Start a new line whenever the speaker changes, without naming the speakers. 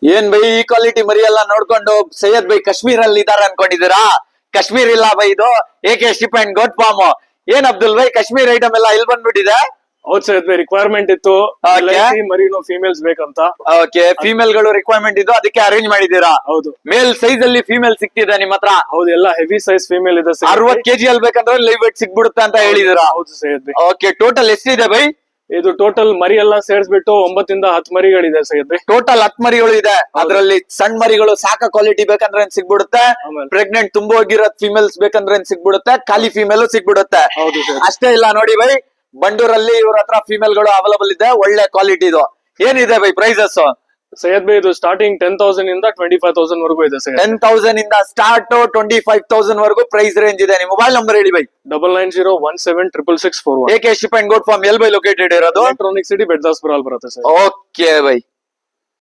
ಏನ್ ಬೈ ಈ ಕ್ವಾಲಿಟಿ ಮರಿ ಎಲ್ಲ ನೋಡ್ಕೊಂಡು ಸೈಯದ್ ಬೈ ಕಾಶ್ಮೀರ್ ಅಲ್ಲಿ ಇದಾರೆ ಅನ್ಕೊಂಡಿದ್ದೀರಾ? ಕಾಶ್ಮೀರ್ ಇಲ್ಲ ಬೈ, ಇದು AK sheep and goat farm. ಏನ್ ಅಬ್ದುಲ್ ಬೈ ಕಾಶ್ಮೀರ್ ಐಟಮ್ ಎಲ್ಲ ಇಲ್ಲಿ ಬಂದ್ಬಿಟ್ಟಿದೆ?
ಹೌದ್ ಸರ್, ರಿಕ್ವೈರ್ಮೆಂಟ್ ಇತ್ತು ಮರಿನೋ ಫೀಮೇಲ್ಸ್ ಬೇಕಂತ.
ಓಕೆ, ಫೀಮೇಲ್ ಗಳು ರಿಕ್ವೈರ್ಮೆಂಟ್ ಇದ್ದು ಅದಕ್ಕೆ ಅರೇಂಜ್ ಮಾಡಿದೀರಾ?
ಹೌದು.
ಮೇಲ್ ಸೈಜ್ ಅಲ್ಲಿ ಫೀಮೇಲ್ ಸಿಗ್ತಿದೆ ನಿಮ್ ಹತ್ರ?
ಹೌದು, ಎಲ್ಲ ಹೆವಿ ಸೈಜ್ ಫೀಮೇಲ್ ಇದೆ ಸರ್.
60 kg ಅಲ್ಲಿ ಬೇಕಂದ್ರೆ ಲೈವ್ ವೇಟ್ ಸಿಗ್ಬಿಡುತ್ತೆ ಅಂತ ಹೇಳಿದೀರಾ?
ಹೌದು ಸೈಯದ್ ಬೈ.
ಓಕೆ, ಟೋಟಲ್ ಎಷ್ಟಿದೆ ಬೈ?
ಇದು ಟೋಟಲ್ ಮರಿ ಎಲ್ಲ ಸೇರಿಸ್ಬಿಟ್ಟು 9 ಇಂದ 10 ಮರಿಗಳಿದೆ ಸೈಯದ್ ಬೈ.
ಟೋಟಲ್ 10 ಮರಿಗಳು ಇದೆ. ಅದ್ರಲ್ಲಿ ಸಣ್ಣ ಮರಿಗಳು ಸಾಕ ಕ್ವಾಲಿಟಿ ಬೇಕಂದ್ರೆ ಸಿಗ್ಬಿಡುತ್ತೆ,
ಆಮೇಲೆ
ಪ್ರೆಗ್ನೆಂಟ್ ತುಂಬ ಹೋಗಿರೋ ಫಿಮೇಲ್ಸ್ ಬೇಕಂದ್ರೆ ಸಿಗ್ಬಿಡುತ್ತೆ, ಖಾಲಿ ಫಿಮೇಲ್ ಸಿಗ್ಬಿಡುತ್ತೆ.
ಹೌದು ಸರ್.
ಅಷ್ಟೇ ಇಲ್ಲ ನೋಡಿ ಬೈ, ಬಂಡೂರಲ್ಲಿ ಇವ್ರ ಹತ್ರ ಫಿಮೇಲ್ ಗಳು ಅವೈಲಬಲ್ ಇದೆ, ಒಳ್ಳೆ ಕ್ವಾಲಿಟಿ ಇದು. ಏನಿದೆ ಬೈ ಪ್ರೈಸಸ್?
ಸೈಯದ್ ಬೈ ಇದು ಸ್ಟಾರ್ಟಿಂಗ್ 10,000 ಇಂದ 25,000 ವರೆಗೂ ಇದೆ ಸರ್.
10,000 ಇಂದ ಸ್ಟಾರ್ಟ್ 25,000 ವರೆಗೂ ಪ್ರೈಸ್ ರೇಂಜ್ ಇದೆ. ನಿಮ್ಮ ಮೊಬೈಲ್ ನಂಬರ್ ಹೇಳಿ ಬೈ.
9901766641.
AK sheep and goat farm ಎಲ್ ಬೈ ಲೊಕೇಟೆಡ್ ಇರೋದು?
ಎಲೆಕ್ಟ್ರಾನಿಕ್ ಸಿಟಿ ಬೆಡ್ದಾಸ್ಪುರ ಅಲ್ಲಿ ಬರುತ್ತೆ ಸರ್.
Okay by.